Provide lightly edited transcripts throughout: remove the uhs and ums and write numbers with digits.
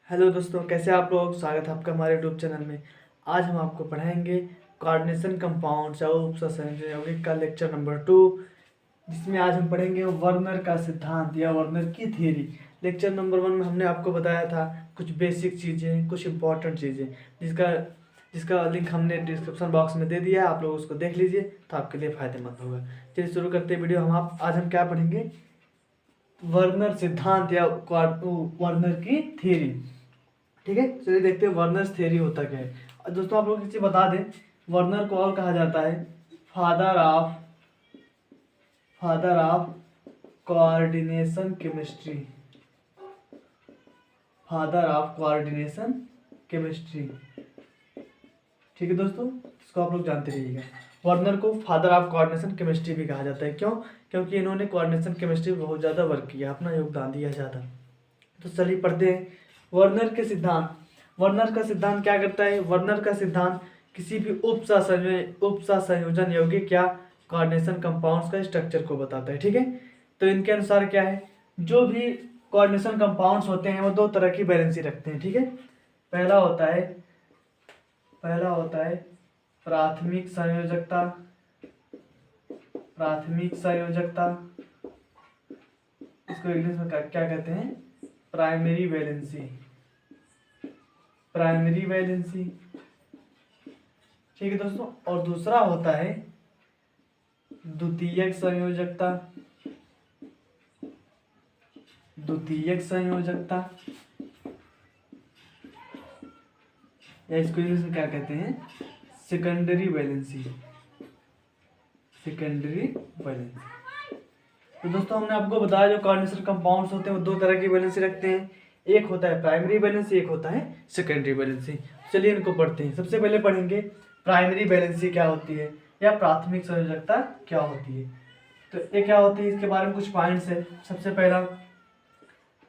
Hello दोस्तों, कैसे आप लोग। स्वागत है आपका हमारे यूट्यूब चैनल में। आज हम आपको पढ़ाएंगे कोऑर्डिनेशन कंपाउंड्स या उपसंयोजन यौगिक का लेक्चर नंबर 2, जिसमें आज हम पढ़ेंगे वर्नर का सिद्धांत या वर्नर की थ्योरी। लेक्चर नंबर 1 में हमने आपको बताया था कुछ बेसिक चीज़ें, कुछ इंपॉर्टेंट चीज़ें, जिसका जिसका लिंक हमने डिस्क्रिप्शन बॉक्स में दे दिया है। आप लोग उसको देख लीजिए तो आपके लिए फ़ायदेमंद होगा। चलिए शुरू करते हैं वीडियो। आज हम क्या पढ़ेंगे, वर्नर सिद्धांत या वर्नर की थ्योरी। ठीक है, चलिए देखते हैं वर्नर्स थ्योरी होता क्या है। दोस्तों आप लोग एक चीज बता दें, वर्नर को और कहा जाता है father of coordination chemistry. Father of coordination chemistry. ठीक है दोस्तों, इसको आप लोग जानते रहिएगा। वर्नर को फादर ऑफ कोऑर्डिनेशन केमिस्ट्री भी कहा जाता है। क्यों? क्योंकि इन्होंने कोऑर्डिनेशन केमिस्ट्री में बहुत ज़्यादा वर्क किया, अपना योगदान दिया ज़्यादा। तो चलिए पढ़ते हैं वर्नर के सिद्धांत। वर्नर का सिद्धांत क्या करता है? वर्नर का सिद्धांत किसी भी उपसंयोजन यौगिक या कोऑर्डिनेशन कंपाउंड्स का स्ट्रक्चर को बताता है। ठीक है, तो इनके अनुसार क्या है, जो भी कोऑर्डिनेशन कंपाउंड्स होते हैं वो दो तरह की वैलेंसी रखते हैं। ठीक है, पहला होता है प्राथमिक संयोजकता। इसको इंग्लिश में क्या कहते हैं? Primary valency. ठीक है दोस्तों, और दूसरा होता है द्वितीयक संयोजकता, या इसको इंग्लिश में क्या कहते हैं? Secondary valency. तो दोस्तों हमने आपको बताया जो कोऑर्डिनेशन कंपाउंड्स होते हैं वो दो तरह की वैलेंसी रखते हैं। एक होता है प्राइमरी वैलेंसी, एक होता है सेकेंडरी वैलेंसी। चलिए इनको पढ़ते हैं। सबसे पहले पढ़ेंगे प्राइमरी वैलेंसी क्या होती है या प्राथमिक संयोजकता क्या होती है। तो ये क्या होती है, इसके बारे में कुछ पॉइंट्स है। सबसे पहला,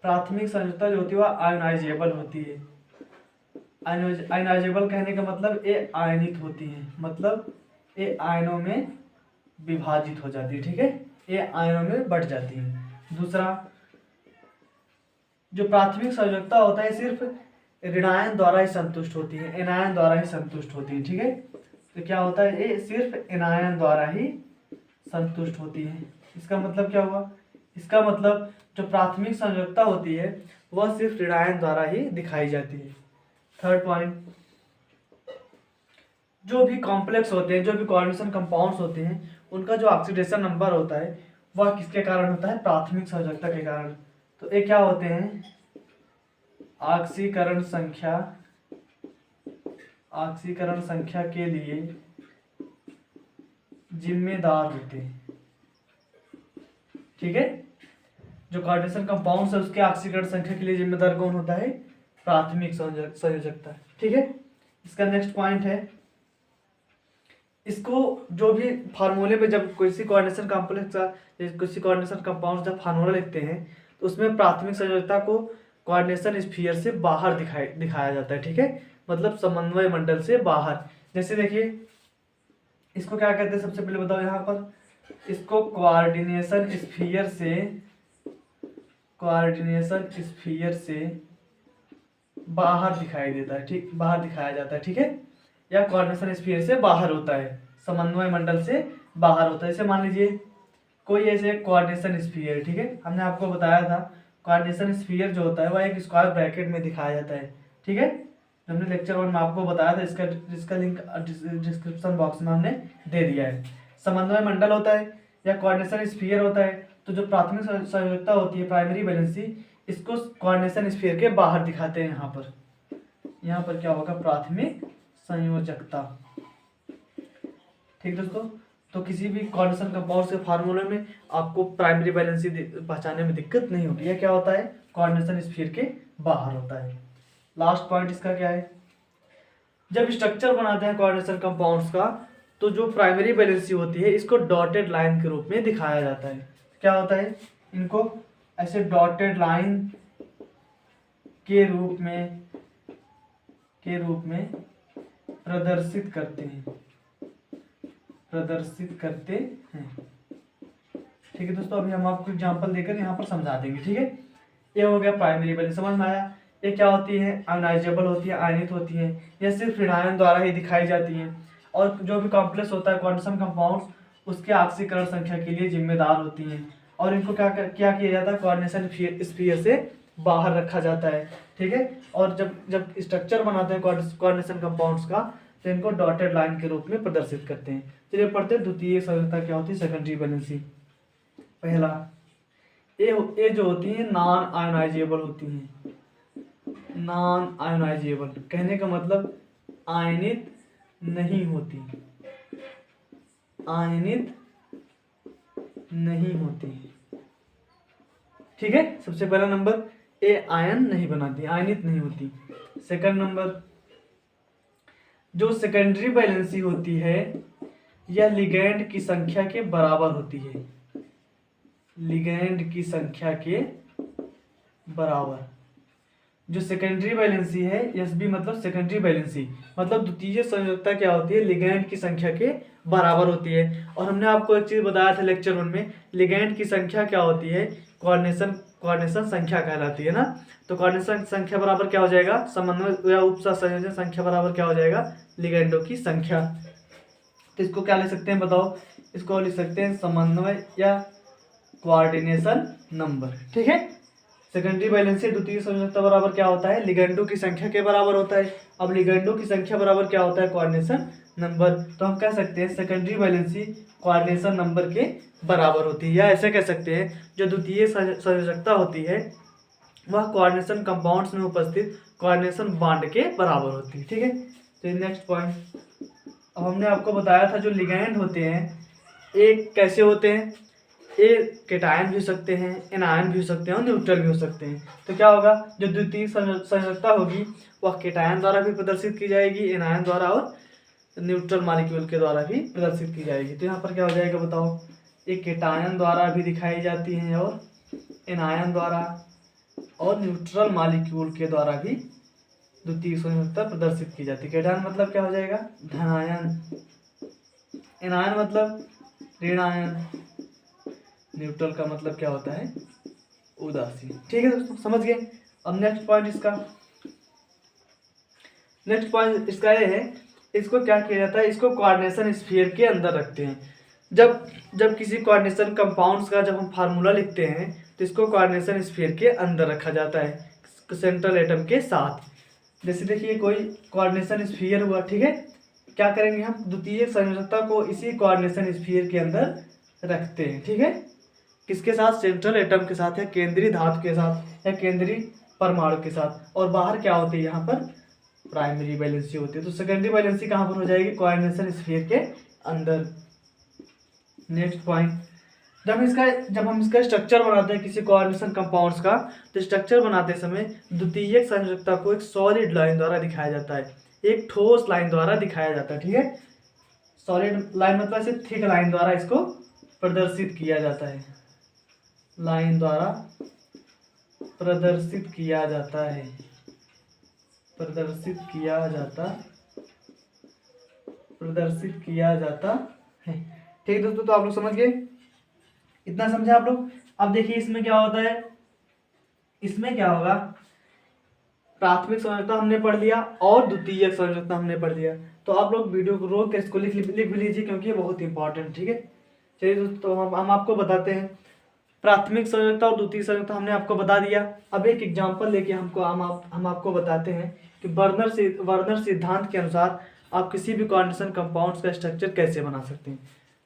प्राथमिक संयोजकता जो होती है वह आयोनाइजेबल होती है। आयोनाइजेबल कहने का मतलब ये आयनित होती है, मतलब ये आयनों में विभाजित हो जाती है। ठीक है, ये आयनों में बढ़ जाती है। दूसरा, जो प्राथमिक संयोजकता होता है सिर्फ ऋणायन द्वारा ही संतुष्ट होती है, एनायन द्वारा ही संतुष्ट होती है। ठीक है, तो क्या होता है, ये सिर्फ एनायन द्वारा ही संतुष्ट होती है। इसका मतलब क्या हुआ? इसका मतलब जो प्राथमिक संयोजकता होती है वह सिर्फ ऋणायन द्वारा ही दिखाई जाती है। थर्ड पॉइंट, जो भी कॉम्प्लेक्स होते हैं, जो भी कोऑर्डिनेशन कंपाउंड्स होते हैं, उनका जो ऑक्सीडेशन नंबर होता है वह किसके कारण होता है? प्राथमिक संयोजकता के कारण। तो ये क्या होते हैं? ऑक्सीकरण संख्या के लिए जिम्मेदार होते हैं। ठीक है, जो कोऑर्डिनेशन कंपाउंड्स है उसके ऑक्सीकरण संख्या के लिए जिम्मेदार कौन होता है? प्राथमिक संयोजकता। ठीक है, इसका नेक्स्ट पॉइंट है, इसको जो भी फार्मूले में जब किसी कोऑर्डिनेशन कॉम्प्लेक्स का, किसी कोऑर्डिनेशन कंपाउंड जब फार्मूला लिखते हैं तो उसमें प्राथमिक संयोजकता को कोऑर्डिनेशन स्फीयर से बाहर दिखाया जाता है। ठीक है, मतलब समन्वय मंडल से बाहर। जैसे देखिए, इसको क्या कहते हैं? सबसे पहले बताओ यहाँ पर, इसको कोऑर्डिनेशन स्फीयर से बाहर दिखाई देता है। ठीक, बाहर दिखाया जाता है। ठीक है, या कोऑर्डिनेशन स्फीयर से बाहर होता है, समन्वय मंडल से बाहर होता है। जैसे मान लीजिए कोई ऐसे कोऑर्डिनेशन स्फीयर, ठीक है, हमने आपको बताया था कोऑर्डिनेशन स्फीयर जो होता है वह एक स्क्वायर ब्रैकेट में दिखाया जाता है। ठीक है, हमने लेक्चर 1 में आपको बताया था, इसका लिंक डिस्क्रिप्शन बॉक्स में हमने दे दिया है। समन्वय मंडल होता है या कोऑर्डिनेशन स्फीयर होता है, तो जो प्राथमिक संयोजकता होती है प्राइमरी वैलेंसी, इसको कोऑर्डिनेशन स्फीयर के बाहर दिखाते हैं। यहाँ पर क्या होगा? प्राथमिक संयोजकता। ठीक दोस्तों, तो किसी भी कोऑर्डिनेशन कंपाउंड के फार्मूले में आपको प्राइमरी वैलेंसी पहचानने में दिक्कत नहीं होगी। यह क्या होता है? कोऑर्डिनेशन स्फीयर के बाहर होता है। लास्ट पॉइंट इसका क्या है, जब स्ट्रक्चर बनाते हैं कोऑर्डिनेशन कंपाउंड्स का तो जो प्राइमरी वैलेंसी होती है इसको डॉटेड लाइन के रूप में दिखाया जाता है। क्या होता है? इनको ऐसे डॉटेड लाइन के रूप में प्रदर्शित करते हैं। ठीक है दोस्तों, अभी हम आपको एग्जांपल देकर यहाँ पर समझा देंगे। ठीक है, ये हो गया प्राइमरी वैलेंसी, समझ में आया? ये क्या होती है, आयनाइजेबल होती है, आयनित होती है। ये सिर्फ ऋण आयन द्वारा ही दिखाई जाती हैं। और जो भी कॉम्प्लेक्स होता है क्वांटम कंपाउंड्स, उसके ऑक्सीकरण संख्या के लिए जिम्मेदार होती हैं। और इनको क्या किया जाता है, कोऑर्डिनेशन स्फीयर से बाहर रखा जाता है। ठीक है। और जब जब स्ट्रक्चर बनाते हैं कोऑर्डिनेशन कंपाउंड्स का, तो इनको डॉटेड लाइन के रूप में प्रदर्शित करते हैं। चलिए पढ़ते हैं द्वितीय संयोजकता क्या होती है, सेकेंडरी वैलेंसी। पहला, ये जो होती है नॉन आयोनाइजेबल होती हैं। नॉन आयोनाइजेबल कहने का मतलब आयनित नहीं होती, आयनित नहीं होती। ठीक है। सबसे पहला नंबर, ए आयन नहीं बनाती, आयनित नहीं होती। सेकंड नंबर, जो सेकेंडरी वैलेंसी होती है यह लिगैंड की संख्या के बराबर होती है, लिगैंड की संख्या के बराबर। जो सेकेंडरी वैलेंसी है, एसबी मतलब सेकेंडरी वैलेंसी, मतलब द्वितीय संयोजकता क्या होती है, लिगैंड की संख्या के बराबर होती है। और हमने आपको एक चीज बताया था लेक्चर 1 में, लिगैंड की संख्या क्या होती है, कोऑर्डिनेशन संख्या कहलाती है ना। तो कोऑर्डिनेशन संख्या बराबर क्या हो जाएगा, समन्वय या उपसंयोजन संख्या बराबर क्या हो जाएगा, लिगैंडों की संख्या। तो इसको क्या लिख सकते हैं बताओ, इसको लिख सकते हैं समन्वय या कोऑर्डिनेशन नंबर। ठीक है। सेकेंडरी वैलेंसी द्वितीय संयोजकता बराबर क्या होता है, लिगैंडों की संख्या के बराबर होता है। अब लिगैंडों की संख्या बराबर क्या होता है, कोऑर्डिनेशन नंबर। तो हम कह सकते हैं सेकेंडरी वैलेंसी कोऑर्डिनेशन नंबर के बराबर होती है, या ऐसे कह सकते हैं जो द्वितीय संयोजकता होती है वह कोऑर्डिनेशन कंपाउंड्स में उपस्थित कोऑर्डिनेशन बॉन्ड के बराबर होती है। ठीक है। तो नेक्स्ट पॉइंट, अब हमने आपको बताया था जो लिगैंड होते हैं एक कैसे होते हैं, ए केटायन भी हो सकते हैं, एनायन भी हो सकते हैं और न्यूट्रल भी हो सकते हैं। तो क्या होगा, जो द्वितीय संयोजकता होगी वह केटायन द्वारा भी प्रदर्शित की जाएगी, एनायन द्वारा और न्यूट्रल मॉलिक्यूल के द्वारा भी प्रदर्शित की जाएगी। तो यहाँ पर क्या हो जाएगा बताओ, एक केटायन द्वारा भी दिखाई जाती है और एनायन द्वारा और न्यूट्रल मॉलिक्यूल के द्वारा भी द्वितीय संयोजकता प्रदर्शित की जाती है। केटायन मतलब क्या हो जाएगा, धनायन, एनायन मतलब ऋणायन, न्यूट्रल का मतलब क्या होता है, उदासीन। ठीक है दोस्तों, समझ गए। अब नेक्स्ट पॉइंट इसका ये है, इसको क्या किया जाता है, इसको कोऑर्डिनेशन स्फीयर के अंदर रखते हैं। जब किसी कोऑर्डिनेशन कंपाउंड्स का जब हम फार्मूला लिखते हैं तो इसको कोऑर्डिनेशन स्फीयर के अंदर रखा जाता है सेंट्रल एटम के साथ। जैसे देखिए कोई कोऑर्डिनेशन स्फीयर हुआ, ठीक है, क्या करेंगे हम, द्वितीय संयोजकता को इसी कोऑर्डिनेशन स्फीयर के अंदर रखते हैं। ठीक है। किसके साथ, सेंट्रल एटम के साथ, या केंद्रीय धातु के साथ, या केंद्रीय परमाणु के साथ। और बाहर क्या होती है, यहाँ पर प्राइमरी वैलेंसी होती है। तो सेकेंडरी वैलेंसी कहाँ पर हो जाएगी, कोऑर्डिनेशन स्फीयर के अंदर। नेक्स्ट पॉइंट, जब हम इसका स्ट्रक्चर बनाते हैं किसी कोऑर्डिनेशन कंपाउंड्स का, तो स्ट्रक्चर बनाते समय द्वितीय संयोजकता को एक सॉलिड लाइन द्वारा दिखाया जाता है, एक ठोस लाइन द्वारा दिखाया जाता है। ठीक है। सॉलिड लाइन मतलब ऐसे थिक लाइन द्वारा इसको प्रदर्शित किया जाता है, लाइन द्वारा प्रदर्शित किया जाता है, प्रदर्शित किया जाता है। ठीक दोस्तों, तो आप लोग समझ गए, इतना समझे आप लोग। अब देखिए इसमें क्या होता है, इसमें क्या होगा, प्राथमिक संयोजकता हमने पढ़ लिया और द्वितीयक संयोजकता हमने पढ़ लिया। तो आप लोग वीडियो को रोक कर इसको लिख भी लीजिए, क्योंकि ये बहुत इंपॉर्टेंट। ठीक है। चलिए दोस्तों, हम आपको बताते हैं प्राथमिक संयोजकता और द्वितीय संयोजकता हमने आपको बता दिया। अब एक एग्जांपल लेके हम आपको बताते हैं कि वर्नर सिद्धांत के अनुसार आप किसी भी कोऑर्डिनेशन कंपाउंड्स का स्ट्रक्चर कैसे बना सकते हैं।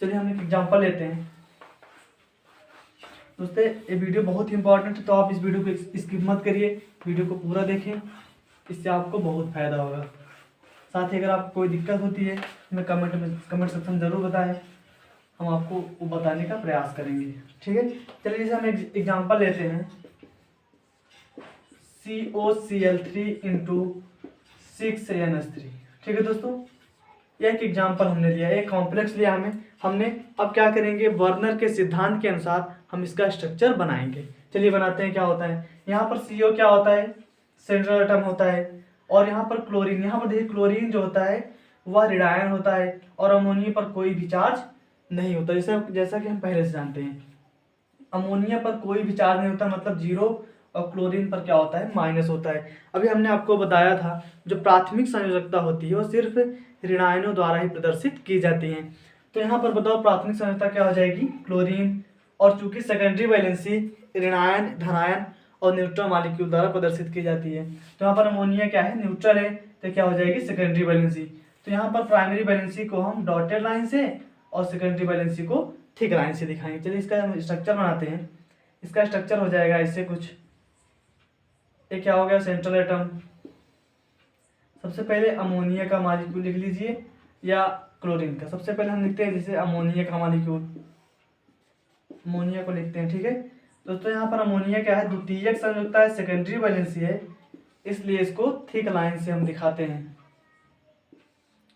चलिए हम एक एग्जांपल लेते हैं। दोस्तों ये वीडियो बहुत ही इंपॉर्टेंट है, तो आप इस वीडियो को स्किप मत करिए, वीडियो को पूरा देखें, इससे आपको बहुत फायदा होगा। साथ ही अगर आपको कोई दिक्कत होती है हमें कमेंट सेक्शन में ज़रूर बताएं, हम आपको वो बताने का प्रयास करेंगे। ठीक है। चलिए जैसे हम एक एग्जांपल लेते हैं, COCl3 × 6NH3। ठीक है दोस्तों, यह एक एग्जांपल हमने लिया, एक कॉम्प्लेक्स लिया हमने। अब क्या करेंगे, वर्नर के सिद्धांत के अनुसार हम इसका स्ट्रक्चर बनाएंगे। चलिए बनाते हैं। क्या होता है, यहाँ पर CO क्या होता है, सेंट्रल एटम होता है, और यहाँ पर क्लोरीन, यहाँ पर देखिए क्लोरीन जो होता है वह ऋणायन होता है, और अमोनिया पर कोई भी चार्ज नहीं होता। जैसा कि हम पहले से जानते हैं, अमोनिया पर कोई भी चार्ज नहीं होता, मतलब 0, और क्लोरीन पर क्या होता है, माइनस होता है। अभी हमने आपको बताया था जो प्राथमिक संयोजकता होती है वो सिर्फ ऋणायनों द्वारा ही प्रदर्शित की जाती है। तो यहाँ पर बताओ प्राथमिक संयोजकता क्या हो जाएगी, क्लोरीन, और चूंकि सेकेंडरी वैलेंसी ऋणायन, धनायन और न्यूट्रल मॉलिक्यूल द्वारा प्रदर्शित की जाती है। तो यहाँ पर अमोनिया क्या है, न्यूट्रल है, तो क्या हो जाएगी, सेकेंडरी वैलेंसी। तो यहाँ पर प्राइमरी वैलेंसी को हम डॉटेड लाइन से और सेकेंडरी वैलेंसी को थिक लाइन से दिखाएंगे। चलिए इसका हम स्ट्रक्चर बनाते हैं। इसका स्ट्रक्चर हो जाएगा इससे कुछ, ये क्या हो गया, सेंट्रल एटम। सबसे पहले अमोनिया का मॉलिक्यूल लिख लीजिए या क्लोरीन का। सबसे पहले हम लिखते हैं जैसे अमोनिया का मॉलिक्यूल, अमोनिया को लिखते हैं, ठीक है। दोस्तों यहाँ पर अमोनिया क्या है, द्वितीयक संयोजकता है, सेकेंडरी वैलेंसी है, इसलिए इसको थिक लाइन से हम दिखाते हैं।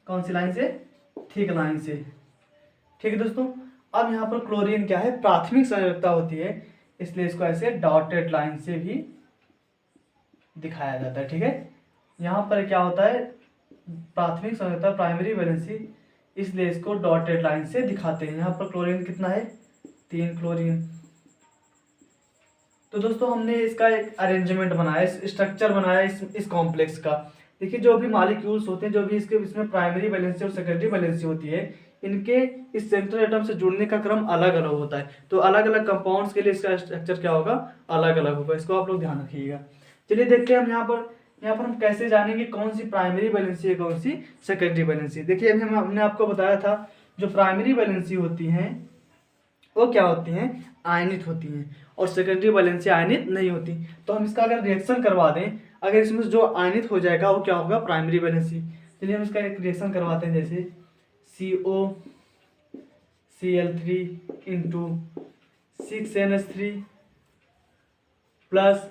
कौन सी लाइन से, थिक लाइन से, ठीक है दोस्तों। अब यहाँ पर क्लोरीन क्या है, प्राथमिक संयोजकता होती है, इसलिए इसको ऐसे डॉटेड लाइन से भी दिखाया जाता है, ठीक है। यहाँ पर क्या होता है, प्राथमिक संयोजकता, प्राइमरी वैलेंसी, इसलिए इसको डॉटेड लाइन से दिखाते हैं। यहाँ पर क्लोरीन कितना है, 3 क्लोरीन। तो दोस्तों हमने इसका एक अरेंजमेंट बनाया, स्ट्रक्चर बनाया इस कॉम्प्लेक्स का। देखिए जो भी मॉलिक्यूल्स होते हैं, जो भी इसमें प्राइमरी वैलेंसी और सेकेंडरी वैलेंसी होती है, इनके इस सेंट्रल एटम से जुड़ने का क्रम अलग अलग होता है। तो अलग अलग कंपाउंड्स के लिए इसका स्ट्रक्चर क्या होगा, अलग अलग होगा। इसको आप लोग ध्यान रखिएगा। चलिए देखते हैं हम यहाँ पर हम कैसे जानेंगे कौन सी प्राइमरी वैलेंसी है, कौन सी सेकेंडरी वैलेंसी। देखिए अभी हमने आपको बताया था जो प्राइमरी वैलेंसी होती हैं वो क्या होती हैं, आयनित होती हैं, और सेकेंडरी वैलेंसी आयनित नहीं होती। तो हम इसका अगर रिएक्शन करवा दें, अगर इसमें जो आयनित हो जाएगा वो क्या होगा, प्राइमरी वैलेंसी। चलिए हम इसका एक रिएक्शन करवाते हैं, जैसे COCl3 into 6NH3 plus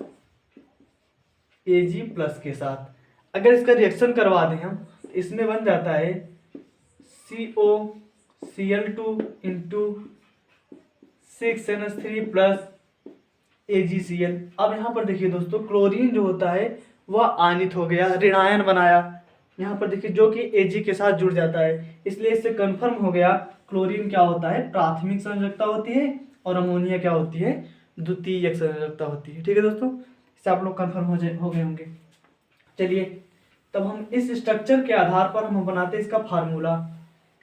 Ag plus के साथ अगर इसका रिएक्शन करवा दें हम, इसमें बन जाता है COCl2 into 6NH3 plus AgCl। अब यहाँ पर देखिए दोस्तों, क्लोरीन जो होता है वह आयनित हो गया, ऋणायन बनाया। यहाँ पर देखिए जो कि Ag के साथ जुड़ जाता है, इसलिए इससे कंफर्म हो गया क्लोरीन क्या होता है, प्राथमिक संयोजकता होती है, और अमोनिया क्या होती है, द्वितीयक संयोजकता होती है। ठीक है दोस्तों, इससे आप लोग कंफर्म हो गए होंगे। चलिए तब हम इस स्ट्रक्चर के आधार पर हम बनाते हैं इसका फार्मूला।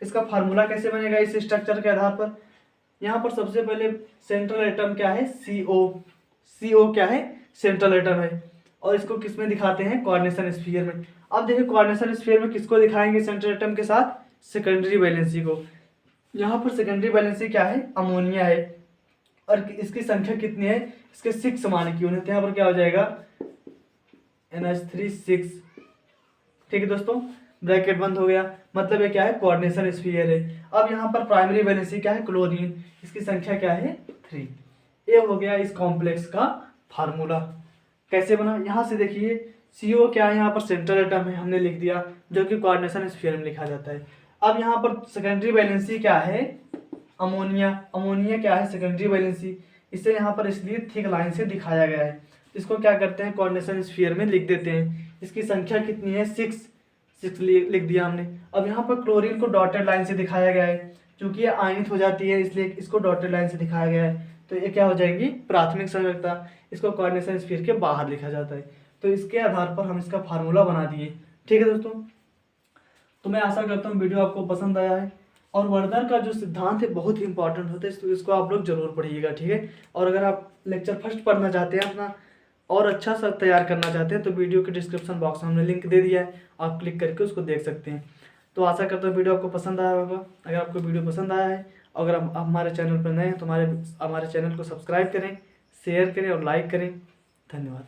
इसका फार्मूला कैसे बनेगा इस स्ट्रक्चर के आधार पर। यहाँ पर सबसे पहले सेंट्रल एटम क्या है, CO क्या है, सेंट्रल एटम है, और इसको किस में दिखाते हैं, कोऑर्डिनेशन स्फीयर में। अब देखिए कोऑर्डिनेशन स्फीयर में किसको दिखाएंगे, सेंट्रल एटम के साथ सेकेंडरी वैलेंसी को। यहाँ पर सेकेंडरी वैलेंसी क्या है, अमोनिया है, और इसकी संख्या कितनी है, इसके 6 मॉलिक्यूल है। तो यहाँ पर क्या हो जाएगा, NH3 6। ठीक है दोस्तों, ब्रैकेट बंद हो गया, मतलब ये क्या है, कोऑर्डिनेशन स्फीयर है। अब यहाँ पर प्राइमरी वैलेंसी क्या है, क्लोरीन, इसकी संख्या क्या है, 3। ये हो गया इस कॉम्प्लेक्स का फार्मूला। कैसे बना, यहाँ से देखिए CO क्या है, यहाँ पर सेंट्रल एटम है, हमने लिख दिया, जो कि कोऑर्डिनेशन स्फीयर में लिखा जाता है। अब यहाँ पर सेकेंडरी वैलेंसी क्या है, अमोनिया, अमोनिया क्या है, सेकेंडरी वैलेंसी, इसे यहाँ पर इसलिए थिक लाइन से दिखाया गया है। इसको क्या करते हैं, कोऑर्डिनेशन स्फीयर में लिख देते हैं। इसकी संख्या कितनी है, 6 लिख दिया हमने। अब यहाँ पर क्लोरीन को डॉटेड लाइन से दिखाया गया है, क्योंकि ये आयनित हो जाती है, इसलिए इसको डॉटेड लाइन से दिखाया गया है। तो ये क्या हो जाएगी, प्राथमिक संयोजकता, इसको कोऑर्डिनेशन स्फीयर के बाहर लिखा जाता है। तो इसके आधार पर हम इसका फार्मूला बना दिए। ठीक है दोस्तों, तो मैं आशा करता हूँ वीडियो आपको पसंद आया है। और वर्दर का जो सिद्धांत है बहुत ही इंपॉर्टेंट होता है, तो इसको आप लोग जरूर पढ़िएगा। ठीक है, और अगर आप लेक्चर फर्स्ट पढ़ना चाहते हैं, अपना और अच्छा सा तैयार करना चाहते हैं, तो वीडियो के डिस्क्रिप्शन बॉक्स में हमने लिंक दे दिया है, आप क्लिक करके उसको देख सकते हैं। तो आशा करता हूँ वीडियो आपको पसंद आया होगा। अगर आपको वीडियो पसंद आया है, अगर आप हमारे चैनल पर नए हैं तो हमारे चैनल को सब्सक्राइब करें, शेयर करें और लाइक करें। धन्यवाद।